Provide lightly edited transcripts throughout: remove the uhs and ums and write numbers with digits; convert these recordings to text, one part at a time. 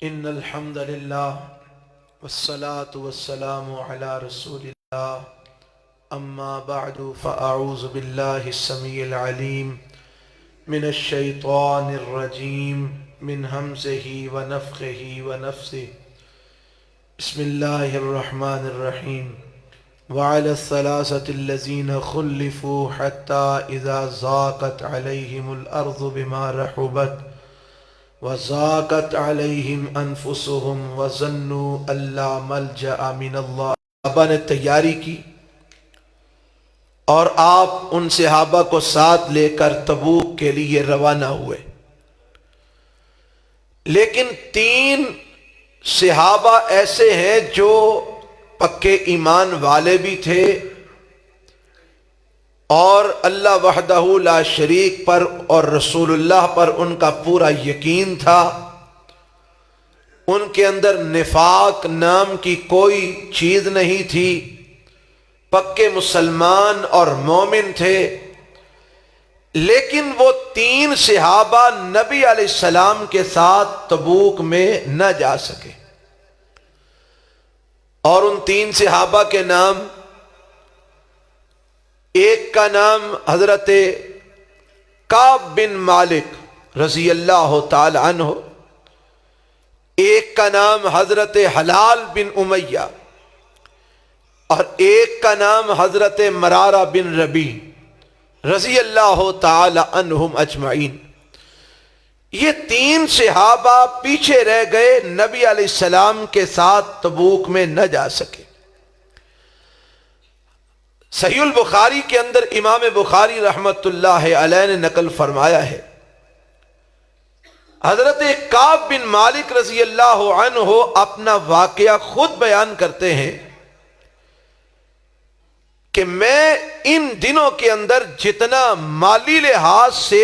ان الحمد للہ والصلاة والسلام علی رسول اللہ اما بعد فاعوذ باللہ السمیع العلیم من الشیطان الرجیم من ہمزہ ونفخہ ونفثہ بسم اللہ الرحمن الرحیم وعلى الثلاثة الذين خلفوا حتى إذا ضاقت عليهم الأرض بما رحبت وَضَاقَتْ عَلَيْهِمْ أَنفُسُهُمْ وَظَنُّوا أَن لَّا مَلْجَأَ مِنَ اللَّهِ۔ صحابہ نے تیاری کی اور آپ ان صحابہ کو ساتھ لے کر تبوک کے لیے روانہ ہوئے، لیکن 3 صحابہ ایسے ہیں جو پکے ایمان والے بھی تھے اور اللہ وحدہ لا شریک پر اور رسول اللہ پر ان کا پورا یقین تھا، ان کے اندر نفاق نام کی کوئی چیز نہیں تھی، پکے مسلمان اور مومن تھے، لیکن وہ 3 صحابہ نبی علیہ السلام کے ساتھ تبوک میں نہ جا سکے، اور ان 3 صحابہ کے نام، ایک کا نام حضرت کعب بن مالک رضی اللہ تعالی عنہ، ایک کا نام حضرت حلال بن امیہ، اور ایک کا نام حضرت مرارہ بن ربیع رضی اللہ تعالی عنہم اجمعین۔ یہ 3 صحابہ پیچھے رہ گئے، نبی علیہ السلام کے ساتھ تبوک میں نہ جا سکے۔ صحیح البخاری کے اندر امام بخاری رحمت اللہ علیہ نے نقل فرمایا ہے، حضرت کعب بن مالک رضی اللہ عنہ اپنا واقعہ خود بیان کرتے ہیں کہ میں ان دنوں کے اندر جتنا مالی لحاظ سے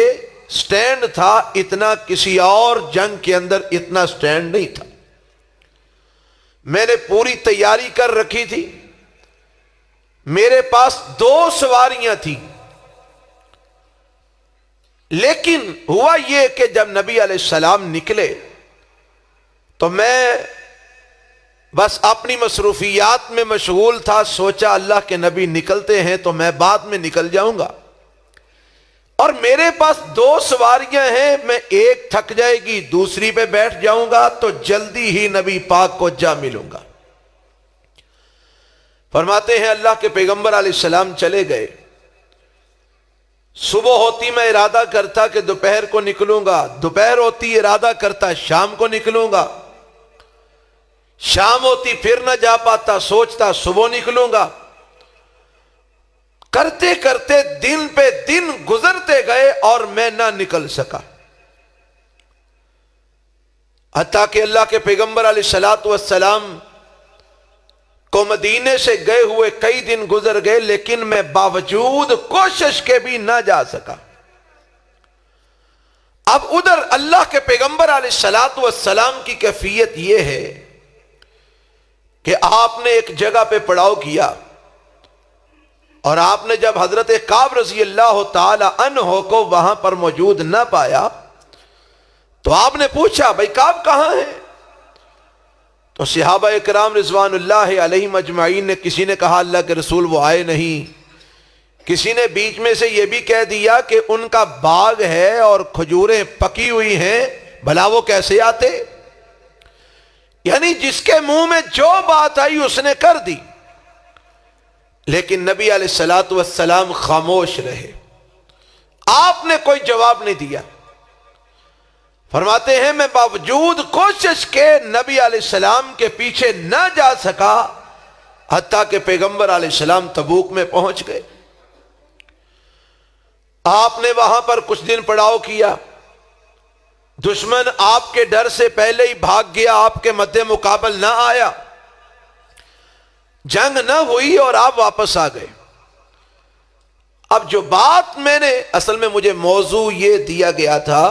سٹینڈ تھا، اتنا کسی اور جنگ کے اندر اتنا سٹینڈ نہیں تھا۔ میں نے پوری تیاری کر رکھی تھی، میرے پاس 2 سواریاں تھیں، لیکن ہوا یہ کہ جب نبی علیہ السلام نکلے تو میں بس اپنی مصروفیات میں مشغول تھا، سوچا اللہ کے نبی نکلتے ہیں تو میں بعد میں نکل جاؤں گا، اور میرے پاس 2 سواریاں ہیں، میں ایک تھک جائے گی، دوسری پہ بیٹھ جاؤں گا تو جلدی ہی نبی پاک کو جا ملوں گا۔ فرماتے ہیں اللہ کے پیغمبر علیہ السلام چلے گئے، صبح ہوتی میں ارادہ کرتا کہ دوپہر کو نکلوں گا، دوپہر ہوتی ارادہ کرتا شام کو نکلوں گا، شام ہوتی پھر نہ جا پاتا، سوچتا صبح نکلوں گا، کرتے کرتے دن پہ دن گزرتے گئے اور میں نہ نکل سکا، حتیٰ کہ اللہ کے پیغمبر علیہ السلام کو مدینے سے گئے ہوئے کئی دن گزر گئے، لیکن میں باوجود کوشش کے بھی نہ جا سکا۔ اب ادھر اللہ کے پیغمبر علیہ السلام کی کیفیت یہ ہے کہ آپ نے ایک جگہ پہ پڑاؤ کیا، اور آپ نے جب حضرت کعب رضی اللہ تعالی عنہ کو وہاں پر موجود نہ پایا تو آپ نے پوچھا بھائی کعب کہاں ہے؟ تو صحابہ اکرام رضوان اللہ علیہم اجمعین نے، کسی نے کہا اللہ کے رسول وہ آئے نہیں، کسی نے بیچ میں سے یہ بھی کہہ دیا کہ ان کا باغ ہے اور کھجوریں پکی ہوئی ہیں، بھلا وہ کیسے آتے؟ یعنی جس کے منہ میں جو بات آئی اس نے کر دی، لیکن نبی علیہ السلام خاموش رہے، آپ نے کوئی جواب نہیں دیا۔ فرماتے ہیں میں باوجود کوشش کے نبی علیہ السلام کے پیچھے نہ جا سکا، حتیٰ کہ پیغمبر علیہ السلام تبوک میں پہنچ گئے۔ آپ نے وہاں پر کچھ دن پڑاؤ کیا، دشمن آپ کے ڈر سے پہلے ہی بھاگ گیا، آپ کے مد مقابل نہ آیا، جنگ نہ ہوئی اور آپ واپس آ گئے۔ اب جو بات میں نے، اصل میں مجھے موضوع یہ دیا گیا تھا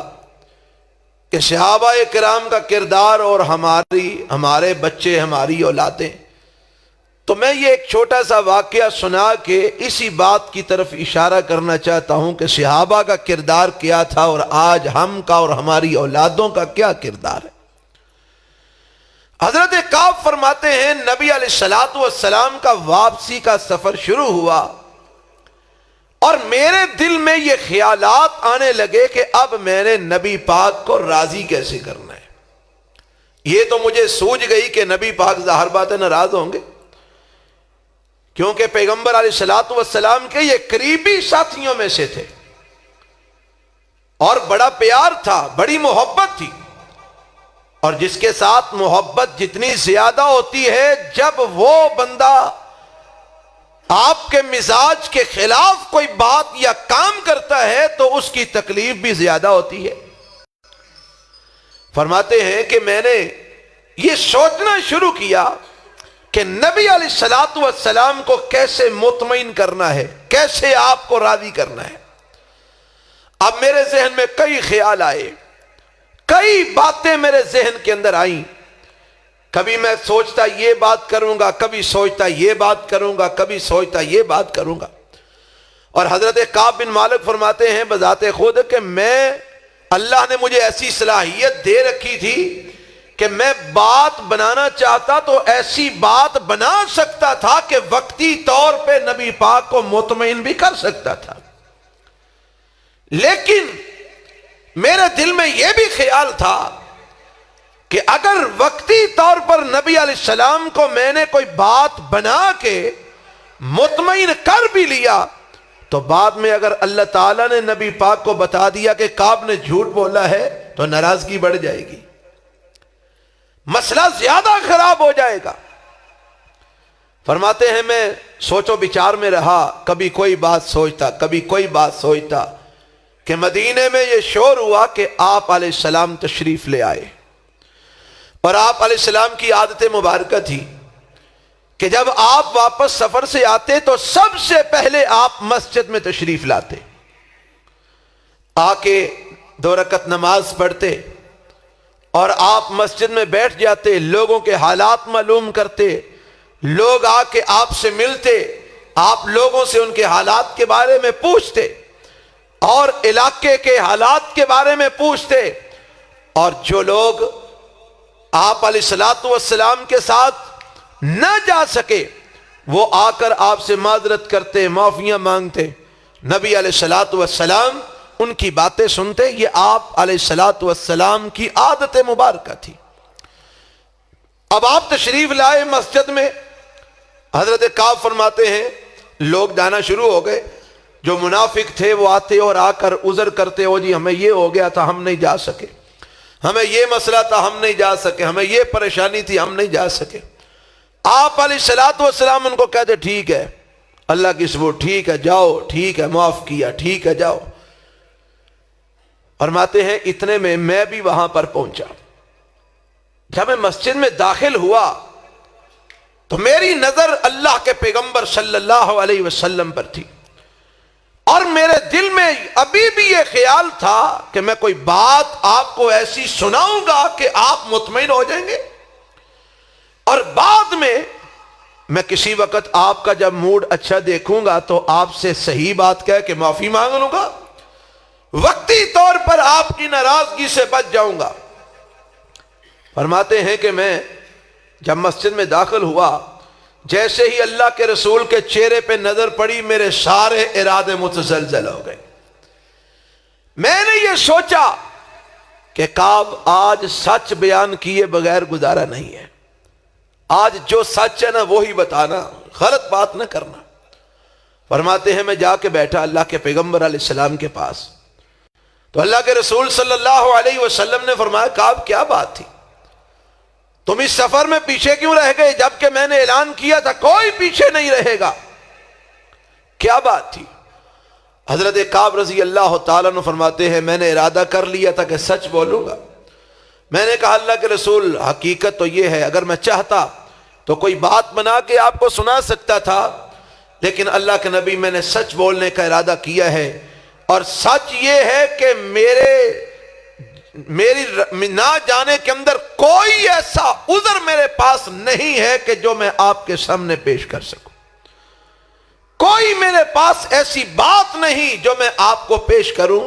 کہ صحابہ کرام کا کردار اور ہمارے بچے، ہماری اولادیں، تو میں یہ ایک چھوٹا سا واقعہ سنا کے اسی بات کی طرف اشارہ کرنا چاہتا ہوں کہ صحابہ کا کردار کیا تھا اور آج ہم کا اور ہماری اولادوں کا کیا کردار ہے۔ حضرت کعب فرماتے ہیں نبی علیہ الصلوۃ والسلام کا واپسی کا سفر شروع ہوا اور میرے دل میں یہ خیالات آنے لگے کہ اب میں نے نبی پاک کو راضی کیسے کرنا ہے۔ یہ تو مجھے سوجھ گئی کہ نبی پاک ظاہر بات ہے ناراض ہوں گے، کیونکہ پیغمبر علیہ الصلوۃ والسلام کے یہ قریبی ساتھیوں میں سے تھے اور بڑا پیار تھا، بڑی محبت تھی، اور جس کے ساتھ محبت جتنی زیادہ ہوتی ہے، جب وہ بندہ آپ کے مزاج کے خلاف کوئی بات یا کام کرتا ہے تو اس کی تکلیف بھی زیادہ ہوتی ہے۔ فرماتے ہیں کہ میں نے یہ سوچنا شروع کیا کہ نبی علیہ الصلوۃ والسلام کو کیسے مطمئن کرنا ہے، کیسے آپ کو راضی کرنا ہے۔ اب میرے ذہن میں کئی خیال آئے، کئی باتیں میرے ذہن کے اندر آئیں۔ کبھی میں سوچتا یہ بات کروں گا، کبھی سوچتا یہ بات کروں گا، کبھی سوچتا یہ بات کروں گا۔ اور حضرت کعب بن مالک فرماتے ہیں بذات خود کہ اللہ نے مجھے ایسی صلاحیت دے رکھی تھی کہ میں بات بنانا چاہتا تو ایسی بات بنا سکتا تھا کہ وقتی طور پہ نبی پاک کو مطمئن بھی کر سکتا تھا، لیکن میرے دل میں یہ بھی خیال تھا کہ اگر وقتی طور پر نبی علیہ السلام کو میں نے کوئی بات بنا کے مطمئن کر بھی لیا تو بعد میں اگر اللہ تعالیٰ نے نبی پاک کو بتا دیا کہ کعب نے جھوٹ بولا ہے تو ناراضگی بڑھ جائے گی، مسئلہ زیادہ خراب ہو جائے گا۔ فرماتے ہیں میں سوچو بچار میں رہا، کبھی کوئی بات سوچتا، کبھی کوئی بات سوچتا، کہ مدینے میں یہ شور ہوا کہ آپ علیہ السلام تشریف لے آئے۔ اور آپ علیہ السلام کی عادت مبارکہ تھی کہ جب آپ واپس سفر سے آتے تو سب سے پہلے آپ مسجد میں تشریف لاتے، آ کے 2 رکعت نماز پڑھتے اور آپ مسجد میں بیٹھ جاتے، لوگوں کے حالات معلوم کرتے، لوگ آ کے آپ سے ملتے، آپ لوگوں سے ان کے حالات کے بارے میں پوچھتے اور علاقے کے حالات کے بارے میں پوچھتے، اور جو لوگ آپ علیہ الصلوۃ والسلام کے ساتھ نہ جا سکے وہ آ کر آپ سے معذرت کرتے، معافیاں مانگتے۔ نبی علیہ الصلوۃ والسلام ان کی باتیں سنتے، یہ آپ علیہ الصلوۃ والسلام کی عادت مبارکہ تھی۔ اب آپ تشریف لائے مسجد میں، حضرت کعب فرماتے ہیں لوگ جانا شروع ہو گئے، جو منافق تھے وہ آتے اور آ کر عذر کرتے، ہو جی ہمیں یہ ہو گیا تھا ہم نہیں جا سکے، ہمیں یہ مسئلہ تھا ہم نہیں جا سکے، ہمیں یہ پریشانی تھی ہم نہیں جا سکے۔ آپ علیہ الصلوۃ والسلام ان کو کہتے ٹھیک ہے اللہ کی ثبوت، ٹھیک ہے جاؤ، ٹھیک ہے معاف کیا، ٹھیک ہے جاؤ۔ فرماتے ہیں اتنے میں میں بھی وہاں پر پہنچا۔ جب میں مسجد میں داخل ہوا تو میری نظر اللہ کے پیغمبر صلی اللہ علیہ وسلم پر تھی، اور میرے دل میں ابھی بھی یہ خیال تھا کہ میں کوئی بات آپ کو ایسی سناؤں گا کہ آپ مطمئن ہو جائیں گے، اور بعد میں کسی وقت آپ کا جب موڈ اچھا دیکھوں گا تو آپ سے صحیح بات کہہ کے معافی مانگ لوں گا، وقتی طور پر آپ کی ناراضگی سے بچ جاؤں گا۔ فرماتے ہیں کہ میں جب مسجد میں داخل ہوا، جیسے ہی اللہ کے رسول کے چہرے پہ نظر پڑی میرے سارے ارادے متزلزل ہو گئے۔ میں نے یہ سوچا کہ کعب آج سچ بیان کیے بغیر گزارا نہیں ہے، آج جو سچ ہے نا وہی بتانا، غلط بات نہ کرنا۔ فرماتے ہیں میں جا کے بیٹھا اللہ کے پیغمبر علیہ السلام کے پاس، تو اللہ کے رسول صلی اللہ علیہ وسلم نے فرمایا کعب کیا بات تھی، تم اس سفر میں پیچھے کیوں رہ گئے جبکہ میں نے اعلان کیا تھا کوئی پیچھے نہیں رہے گا، کیا بات تھی؟ حضرت کعب رضی اللہ تعالیٰ عنہ فرماتے ہیں میں نے ارادہ کر لیا تھا کہ سچ بولوں گا۔ میں نے کہا اللہ کے رسول حقیقت تو یہ ہے اگر میں چاہتا تو کوئی بات بنا کے آپ کو سنا سکتا تھا، لیکن اللہ کے نبی میں نے سچ بولنے کا ارادہ کیا ہے، اور سچ یہ ہے کہ میری نہ جانے کے اندر کوئی ایسا عذر میرے پاس نہیں ہے کہ جو میں آپ کے سامنے پیش کر سکوں، کوئی میرے پاس ایسی بات نہیں جو میں آپ کو پیش کروں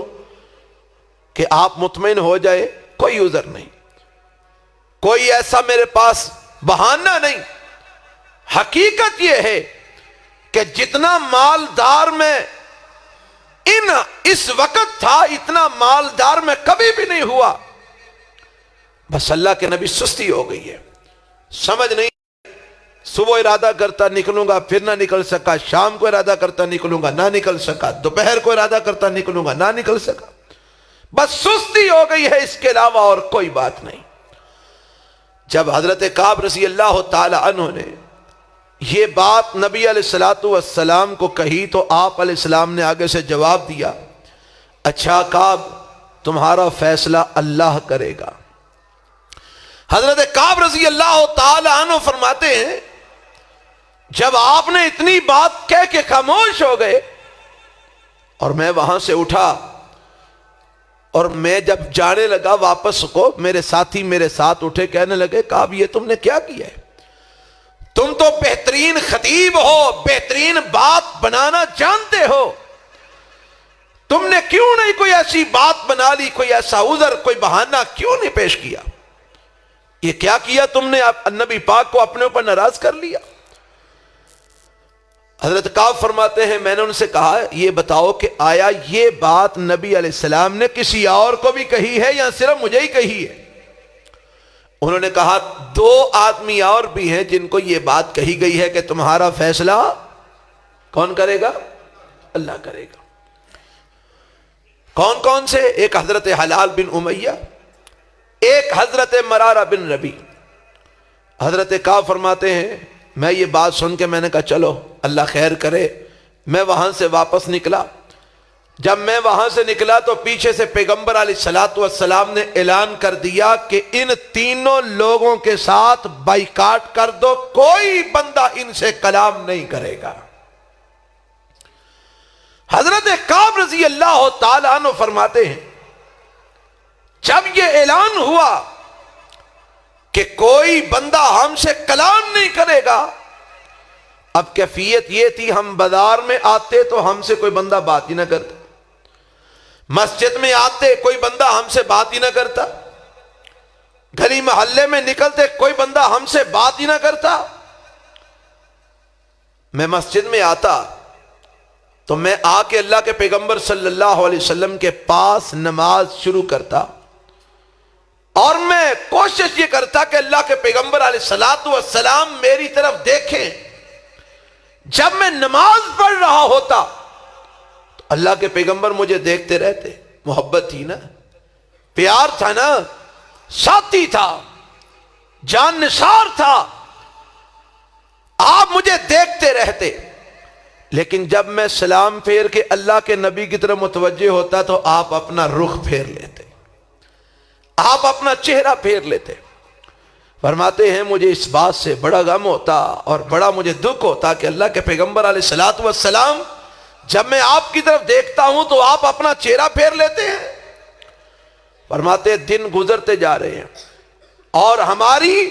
کہ آپ مطمئن ہو جائے، کوئی عذر نہیں۔ کوئی ایسا میرے پاس بہانہ نہیں. حقیقت یہ ہے کہ جتنا مالدار میں اس وقت تھا اتنا مالدار میں کبھی بھی نہیں ہوا. بس اللہ کے نبی سستی ہو گئی ہے, سمجھ نہیں. صبح ارادہ کرتا نکلوں گا پھر نہ نکل سکا, شام کو ارادہ کرتا نکلوں گا نہ نکل سکا, دوپہر کو ارادہ کرتا نکلوں گا نہ نکل سکا. بس سستی ہو گئی ہے, اس کے علاوہ اور کوئی بات نہیں. جب حضرت کعب رضی اللہ تعالی عنہ نے یہ بات نبی علیہ السلام کو کہی تو آپ علیہ السلام نے آگے سے جواب دیا, اچھا کعب تمہارا فیصلہ اللہ کرے گا. حضرت کعب رضی اللہ تعالی عنہ فرماتے ہیں جب آپ نے اتنی بات کہہ کے خاموش ہو گئے اور میں وہاں سے اٹھا اور میں جب جانے لگا واپس کو, میرے ساتھی میرے ساتھ اٹھے, کہنے لگے کعب یہ تم نے کیا کیا ہے؟ تم تو بہترین خطیب ہو, بہترین بات بنانا جانتے ہو, تم نے کیوں نہیں کوئی ایسی بات بنا لی, کوئی ایسا عذر, کوئی بہانہ کیوں نہیں پیش کیا؟ یہ کیا کیا تم نے؟ نبی پاک کو اپنے اوپر ناراض کر لیا. حضرت کعب فرماتے ہیں میں نے ان سے کہا یہ بتاؤ کہ آیا یہ بات نبی علیہ السلام نے کسی اور کو بھی کہی ہے یا صرف مجھے ہی کہی ہے؟ انہوں نے کہا 2 آدمی اور بھی ہیں جن کو یہ بات کہی گئی ہے کہ تمہارا فیصلہ کون کرے گا؟ اللہ کرے گا. کون کون سے؟ ایک حضرت حلال بن امیہ, ایک حضرت مرارہ بن ربی. حضرت کعب فرماتے ہیں میں یہ بات سن کے میں نے کہا چلو اللہ خیر کرے. میں وہاں سے واپس نکلا. جب میں وہاں سے نکلا تو پیچھے سے پیغمبر علیہ السلام نے اعلان کر دیا کہ ان تینوں لوگوں کے ساتھ بائیکاٹ کر دو, کوئی بندہ ان سے کلام نہیں کرے گا. حضرت کعب رضی اللہ تعالیٰ عنہ فرماتے ہیں جب یہ اعلان ہوا کہ کوئی بندہ ہم سے کلام نہیں کرے گا, اب کیفیت یہ تھی ہم بازار میں آتے تو ہم سے کوئی بندہ بات ہی نہ کرتا, مسجد میں آتے کوئی بندہ ہم سے بات ہی نہ کرتا, گلی محلے میں نکلتے کوئی بندہ ہم سے بات ہی نہ کرتا. میں مسجد میں آتا تو میں آ کے اللہ کے پیغمبر صلی اللہ علیہ وسلم کے پاس نماز شروع کرتا اور میں کوشش یہ کرتا کہ اللہ کے پیغمبر علیہ السلام میری طرف دیکھیں. جب میں نماز پڑھ رہا ہوتا تو اللہ کے پیغمبر مجھے دیکھتے رہتے. محبت تھی نا, پیار تھا نا, ساتھی تھا, جان نثار تھا, آپ مجھے دیکھتے رہتے. لیکن جب میں سلام پھیر کے اللہ کے نبی کی طرف متوجہ ہوتا تو آپ اپنا رخ پھیر لیتے, آپ اپنا چہرہ پھیر لیتے. فرماتے ہیں مجھے اس بات سے بڑا غم ہوتا اور بڑا مجھے دکھ ہوتا کہ اللہ کے پیغمبر علیہ السلام جب میں آپ کی طرف دیکھتا ہوں تو آپ اپنا چہرہ پھیر لیتے ہیں. فرماتے ہیں دن گزرتے جا رہے ہیں اور ہماری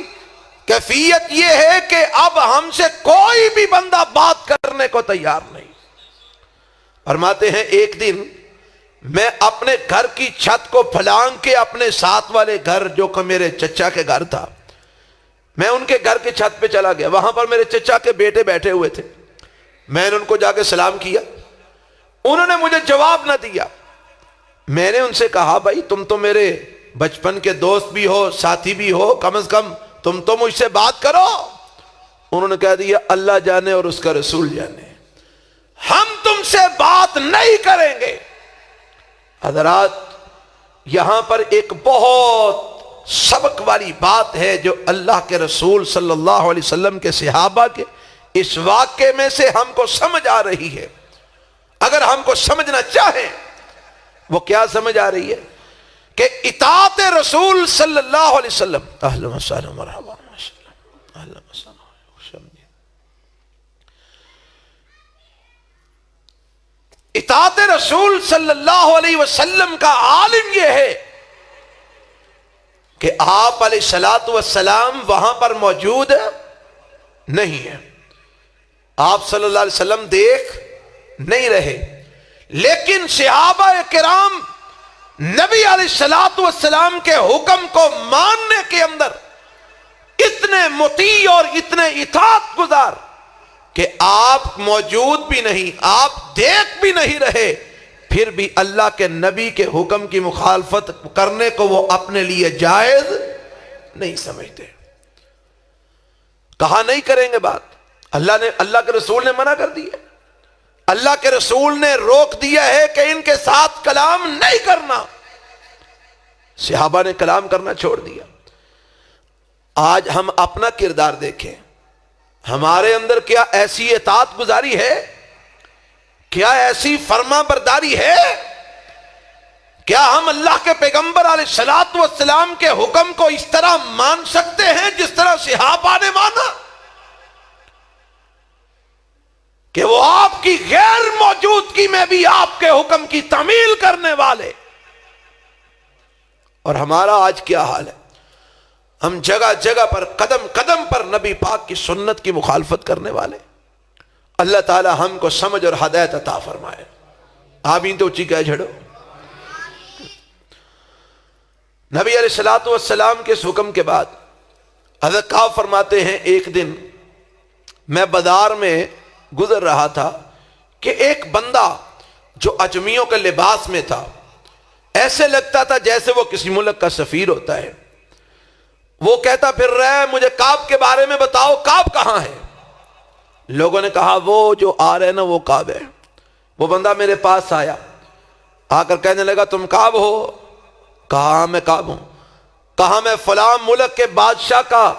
کیفیت یہ ہے کہ اب ہم سے کوئی بھی بندہ بات کرنے کو تیار نہیں. فرماتے ہیں ایک دن میں اپنے گھر کی چھت کو پھلانگ کے اپنے ساتھ والے گھر جو کہ میرے چچا کے گھر تھا, میں ان کے گھر کی چھت پہ چلا گیا. وہاں پر میرے چچا کے بیٹے بیٹھے ہوئے تھے. میں نے ان کو جا کے سلام کیا, انہوں نے مجھے جواب نہ دیا. میں نے ان سے کہا بھائی تم تو میرے بچپن کے دوست بھی ہو, ساتھی بھی ہو, کم از کم تم تو مجھ سے بات کرو. انہوں نے کہہ دیا اللہ جانے اور اس کا رسول جانے, ہم تم سے بات نہیں کریں گے. حضرات یہاں پر ایک بہت سبق والی بات ہے جو اللہ کے رسول صلی اللہ علیہ وسلم کے صحابہ کے اس واقعے میں سے ہم کو سمجھ آ رہی ہے. اگر ہم کو سمجھنا چاہیں وہ کیا سمجھ آ رہی ہے کہ اطاعت رسول صلی اللہ علیہ وسلم. اہلا وسہلا مرحبا, اہلا وسہلا. اطاعت رسول صلی اللہ علیہ وسلم کا عالم یہ ہے کہ آپ علیہ السلام وہاں پر موجود نہیں ہیں, آپ صلی اللہ علیہ وسلم دیکھ نہیں رہے, لیکن صحابہ کرام نبی علیہ السلام کے حکم کو ماننے کے اندر مطیع اور اتنے اطاعت گزار کہ آپ موجود بھی نہیں، آپ دیکھ بھی نہیں رہے، پھر بھی اللہ کے نبی کے حکم کی مخالفت کرنے کو وہ اپنے لیے جائز نہیں سمجھتے۔ کہا نہیں کریں گے بات، اللہ کے رسول نے منع کر دیا، اللہ کے رسول نے روک دیا ہے کہ ان کے ساتھ کلام نہیں کرنا، صحابہ نے کلام کرنا چھوڑ دیا۔ آج ہم اپنا کردار دیکھیں، ہمارے اندر کیا ایسی اطاعت گزاری ہے، کیا ایسی فرما برداری ہے، کیا ہم اللہ کے پیغمبر علیہ الصلوۃ والسلام کے حکم کو اس طرح مان سکتے ہیں جس طرح صحابہ نے مانا، کہ وہ آپ کی غیر موجودگی میں بھی آپ کے حکم کی تعمیل کرنے والے؟ اور ہمارا آج کیا حال ہے؟ ہم جگہ جگہ پر، قدم قدم پر نبی پاک کی سنت کی مخالفت کرنے والے۔ اللہ تعالی ہم کو سمجھ اور ہدایت عطا فرمائے، آمین تو اچھی کہہ جھڑو۔ نبی علیہ الصلوۃ والسلام کے اس حکم کے بعد حضرت کعب فرماتے ہیں، ایک دن میں بازار میں گزر رہا تھا کہ ایک بندہ جو اجمیوں کے لباس میں تھا، ایسے لگتا تھا جیسے وہ کسی ملک کا سفیر ہوتا ہے، وہ کہتا پھر رہا ہے، مجھے کعب کے بارے میں بتاؤ، کعب کہاں ہے؟ لوگوں نے کہا وہ جو آ رہے نا وہ کعب ہے۔ وہ بندہ میرے پاس آیا، آ کر کہنے لگا تم کعب ہو؟ کہا میں کعب ہوں۔ کہا میں فلاں ملک کے بادشاہ کا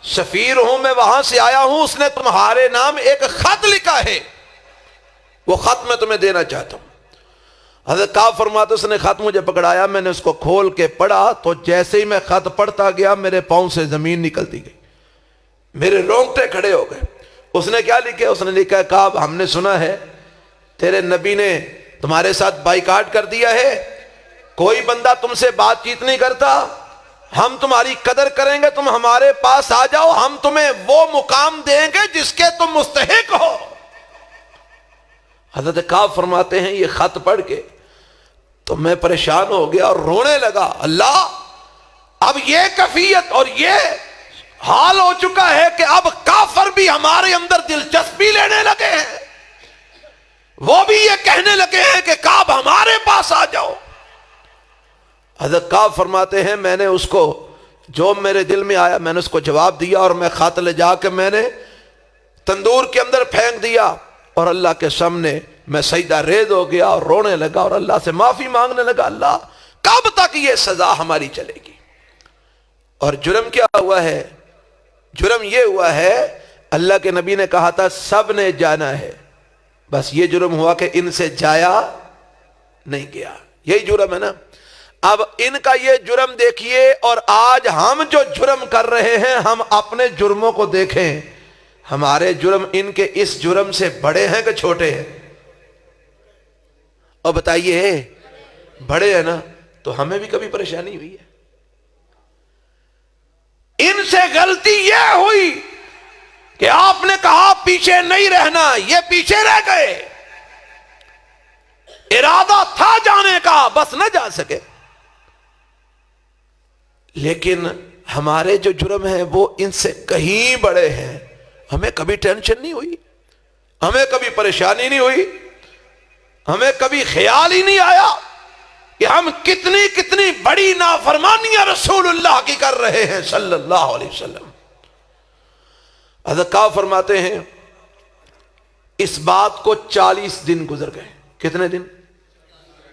سفیر ہوں، میں وہاں سے آیا ہوں، اس نے تمہارے نام ایک خط لکھا ہے، وہ خط میں تمہیں دینا چاہتا ہوں۔ حضرت کعب فرماتے اس نے خط مجھے پکڑایا، میں نے اس کو کھول کے پڑھا تو جیسے ہی میں خط پڑھتا گیا میرے پاؤں سے زمین نکلتی گئی، میرے رونگٹے کھڑے ہو گئے۔ اس نے کیا لکھا؟ اس نے لکھا ہے کعب ہم نے سنا ہے تیرے نبی نے تمہارے ساتھ بائیکاٹ کر دیا ہے، کوئی بندہ تم سے بات چیت نہیں کرتا، ہم تمہاری قدر کریں گے، تم ہمارے پاس آ جاؤ، ہم تمہیں وہ مقام دیں گے جس کے تم مستحق ہو۔ حضرت کعب فرماتے ہیں یہ خط پڑھ کے تو میں پریشان ہو گیا اور رونے لگا، اللہ اب یہ کیفیت اور یہ حال ہو چکا ہے کہ اب کافر بھی ہمارے اندر دلچسپی لینے لگے ہیں، وہ بھی یہ کہنے لگے ہیں کہ کعب ہمارے پاس آ جاؤ۔ حضرت کعب فرماتے ہیں میں نے اس کو جو میرے دل میں آیا میں نے اس کو جواب دیا، اور میں خط لے جا کے میں نے تندور کے اندر پھینک دیا، اور اللہ کے سامنے میں سجدہ ریز ہو گیا اور رونے لگا اور اللہ سے معافی مانگنے لگا، اللہ کب تک یہ سزا ہماری چلے گی؟ اور جرم کیا ہوا ہے؟ جرم یہ ہوا ہے، اللہ کے نبی نے کہا تھا سب نے جانا ہے، بس یہ جرم ہوا کہ ان سے جایا نہیں گیا، یہی جرم ہے نا۔ اب ان کا یہ جرم دیکھیے، اور آج ہم جو جرم کر رہے ہیں ہم اپنے جرموں کو دیکھیں، ہمارے جرم ان کے اس جرم سے بڑے ہیں کہ چھوٹے ہیں؟ اور بتائیے بڑے ہیں نا، تو ہمیں بھی کبھی پریشانی ہوئی ہے؟ ان سے غلطی یہ ہوئی کہ آپ نے کہا پیچھے نہیں رہنا، یہ پیچھے رہ گئے، ارادہ تھا جانے کا بس نہ جا سکے۔ لیکن ہمارے جو جرم ہیں وہ ان سے کہیں بڑے ہیں، ہمیں کبھی ٹینشن نہیں ہوئی، ہمیں کبھی پریشانی نہیں ہوئی، ہمیں کبھی خیال ہی نہیں آیا کہ ہم کتنی کتنی بڑی نافرمانیاں رسول اللہ کی کر رہے ہیں صلی اللہ علیہ وسلم۔ حضرت کعب فرماتے ہیں اس بات کو 40 دن گزر گئے۔ کتنے دن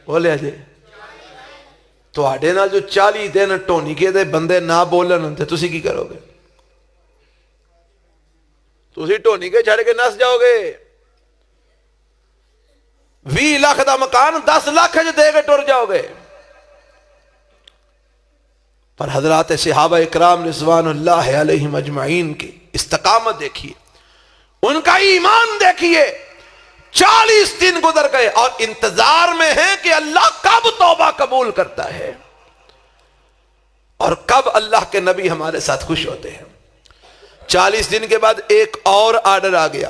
بولے جی؟ تو آڈے نا جو 40 دن ٹونی کے دے بندے نہ بولن تے تسی کی کرو گے؟ تسی ٹونی کے چھڑ کے نس جاؤ گے؟ 20 لاکھ دا مکان 10 لاکھ دے کے ٹر جاؤ گے؟ پر حضرات صحابہ اکرام رضوان اللہ علیہم اجمعین کی استقامت دیکھیے، ان کا ایمان دیکھیے۔ 40 دن گزر گئے اور انتظار میں ہیں کہ اللہ کب توبہ قبول کرتا ہے اور کب اللہ کے نبی ہمارے ساتھ خوش ہوتے ہیں۔ 40 دن کے بعد ایک اور آرڈر آ گیا،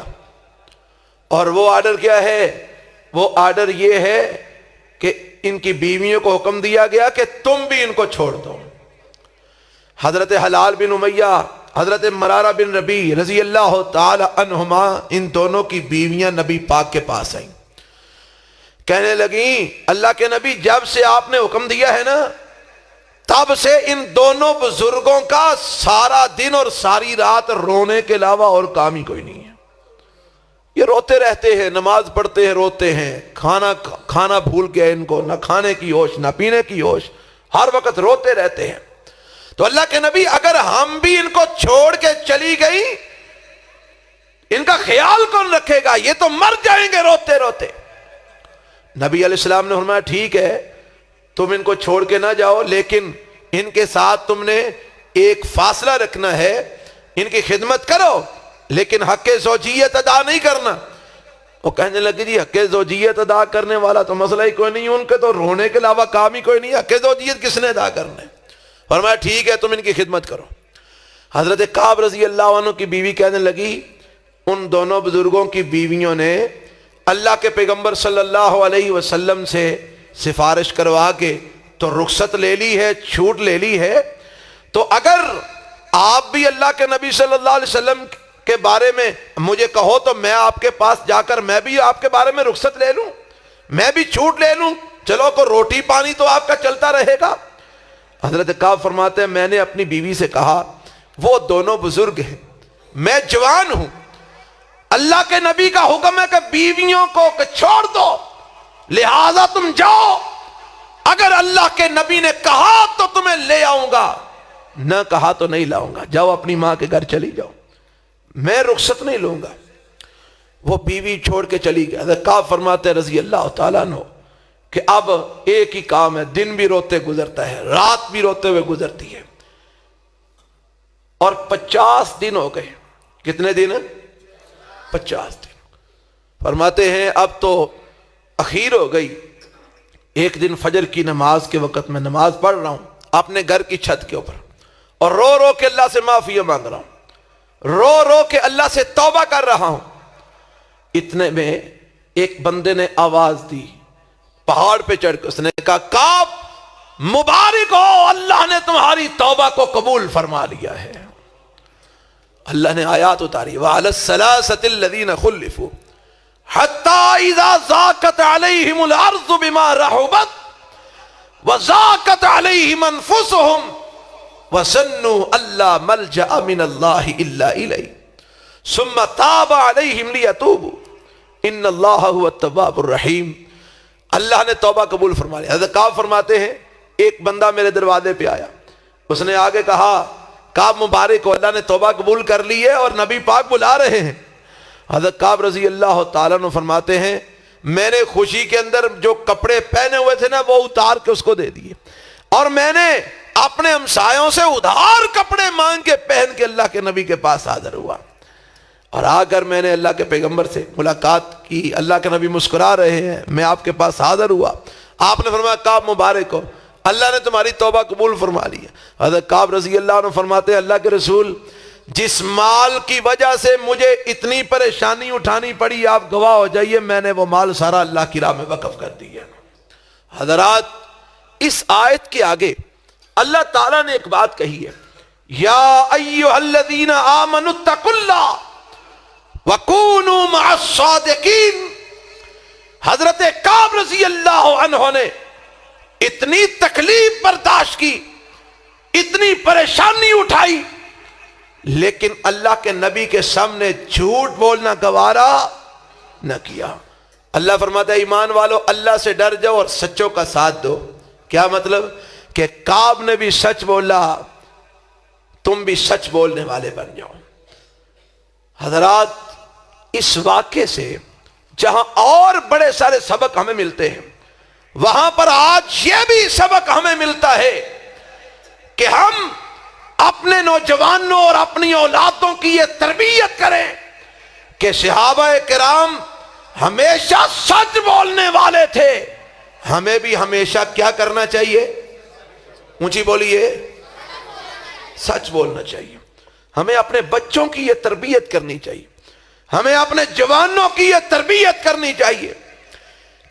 اور وہ آرڈر کیا ہے؟ وہ آرڈر یہ ہے کہ ان کی بیویوں کو حکم دیا گیا کہ تم بھی ان کو چھوڑ دو۔ حضرت حلال بن امیہ حضرت مرارہ بن ربیع رضی اللہ تعالی عنہما ان دونوں کی بیویاں نبی پاک کے پاس آئیں، کہنے لگیں اللہ کے نبی جب سے آپ نے حکم دیا ہے نا تب سے ان دونوں بزرگوں کا سارا دن اور ساری رات رونے کے علاوہ اور کام ہی کوئی نہیں ہے۔ یہ روتے رہتے ہیں، نماز پڑھتے ہیں روتے ہیں، کھانا بھول گیا ان کو، نہ کھانے کی ہوش نہ پینے کی ہوش، ہر وقت روتے رہتے ہیں۔ تو اللہ کے نبی اگر ہم بھی ان کو چھوڑ کے چلی گئی ان کا خیال کون رکھے گا؟ یہ تو مر جائیں گے روتے روتے۔ نبی علیہ السلام نے فرمایا ٹھیک ہے تم ان کو چھوڑ کے نہ جاؤ، لیکن ان کے ساتھ تم نے ایک فاصلہ رکھنا ہے، ان کی خدمت کرو لیکن حق زوجیت ادا نہیں کرنا۔ وہ کہنے لگے جی حق زوجیت ادا کرنے والا تو مسئلہ ہی کوئی نہیں، ان کے تو رونے کے علاوہ کام ہی کوئی نہیں، حق زوجیت کس نے ادا کرنا ہے؟ فرمایا ٹھیک ہے تم ان کی خدمت کرو۔ حضرت کعب رضی اللہ عنہ کی بیوی کہنے لگی ان دونوں بزرگوں کی بیویوں نے اللہ کے پیغمبر صلی اللہ علیہ وسلم سے سفارش کروا کے تو رخصت لے لی ہے، چھوٹ لے لی ہے، تو اگر آپ بھی اللہ کے نبی صلی اللہ علیہ وسلم کے بارے میں مجھے کہو تو میں آپ کے پاس جا کر میں بھی آپ کے بارے میں رخصت لے لوں، میں بھی چھوٹ لے لوں، چلو کو روٹی پانی تو آپ کا چلتا رہے گا۔ حضرت کعب فرماتے ہیں میں نے اپنی بیوی سے کہا وہ دونوں بزرگ ہیں، میں جوان ہوں، اللہ کے نبی کا حکم ہے کہ بیویوں کو چھوڑ دو، لہذا تم جاؤ، اگر اللہ کے نبی نے کہا تو تمہیں لے آؤں گا، نہ کہا تو نہیں لاؤں گا، جاؤ اپنی ماں کے گھر چلی جاؤ، میں رخصت نہیں لوں گا۔ وہ بیوی چھوڑ کے چلی گئی۔ حضرت کعب فرماتے رضی اللہ تعالیٰ عنہ کہ اب ایک ہی کام ہے، دن بھی روتے گزرتا ہے، رات بھی روتے ہوئے گزرتی ہے، اور 50 دن ہو گئے۔ کتنے دن؟ 50 دن۔ فرماتے ہیں اب تو اخیر ہو گئی، ایک دن فجر کی نماز کے وقت میں نماز پڑھ رہا ہوں اپنے گھر کی چھت کے اوپر، اور رو رو کے اللہ سے معافی مانگ رہا ہوں، رو رو کے اللہ سے توبہ کر رہا ہوں۔ اتنے میں ایک بندے نے آواز دی، پہاڑ پہ چڑھ کے اس نے کہا کعب مبارک ہو، اللہ نے تمہاری توبہ کو قبول فرما لیا ہے۔ اللہ نے آیات اتاری وَعَلَى الثَّلَاثَةِ الَّذِينَ خُلِّفُوا حَتَّى إِذَا ضَاقَتْ عَلَيْهِمُ الْأَرْضُ بِمَا رَحُبَتْ وَضَاقَتْ عَلَيْهِمْ أَنفُسُهُمْ وَظَنُّوا أَن لَّا مَلْجَأَ مِنَ اللَّهِ إِلَّا إِلَيْهِ ثُمَّ تَابَ عَلَيْهِمْ لِيَتُوبُوا إِنَّ اللَّهَ هُوَ التَّوَّابُ الرَّحِيمُ۔ اللہ نے توبہ قبول فرما لیا۔ حضرت کعب فرماتے ہیں ایک بندہ میرے دروازے پہ آیا، اس نے آگے کہا کعب مبارک ہو، اللہ نے توبہ قبول کر لی ہے اور نبی پاک بلا رہے ہیں۔ حضرت کعب رضی اللہ تعالیٰ عنہ فرماتے ہیں میں نے خوشی کے اندر جو کپڑے پہنے ہوئے تھے نا وہ اتار کے اس کو دے دیے، اور میں نے اپنے ہمسایوں سے ادھار کپڑے مانگ کے پہن کے اللہ کے نبی کے پاس حاضر ہوا، اور آ کر میں نے اللہ کے پیغمبر سے ملاقات کی، اللہ کے نبی مسکرا رہے ہیں، میں آپ کے پاس حاضر ہوا، آپ نے فرمایا کعب مبارک ہو، اللہ نے تمہاری توبہ قبول فرما لی ہے۔ حضرت کعب رضی اللہ عنہ فرماتے ہیں اللہ کے رسول جس مال کی وجہ سے مجھے اتنی پریشانی اٹھانی پڑی آپ گواہ ہو جائیے، میں نے وہ مال سارا اللہ کی راہ میں وقف کر دیا۔ حضرات اس آیت کے آگے اللہ تعالیٰ نے ایک بات کہی ہے، یا ایھا الذین آمنوا اتقوا اللہ وَكُونُوا مَعَ الصَّادِقِينَ۔ حضرت کعب رضی اللہ عنہ نے اتنی تکلیف برداشت کی، اتنی پریشانی اٹھائی، لیکن اللہ کے نبی کے سامنے جھوٹ بولنا گوارا نہ کیا۔ اللہ فرماتا ہے ایمان والو اللہ سے ڈر جاؤ اور سچوں کا ساتھ دو۔ کیا مطلب؟ کہ کعب نے بھی سچ بولا، تم بھی سچ بولنے والے بن جاؤ۔ حضرات اس واقعے سے جہاں اور بڑے سارے سبق ہمیں ملتے ہیں، وہاں پر آج یہ بھی سبق ہمیں ملتا ہے کہ ہم اپنے نوجوانوں اور اپنی اولادوں کی یہ تربیت کریں کہ صحابہ کرام ہمیشہ سچ بولنے والے تھے، ہمیں بھی ہمیشہ کیا کرنا چاہیے؟ اونچی بولیے، سچ بولنا چاہیے۔ ہمیں اپنے بچوں کی یہ تربیت کرنی چاہیے، ہمیں اپنے جوانوں کی یہ تربیت کرنی چاہیے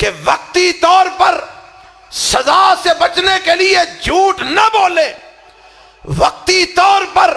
کہ وقتی طور پر سزا سے بچنے کے لیے جھوٹ نہ بولیں، وقتی طور پر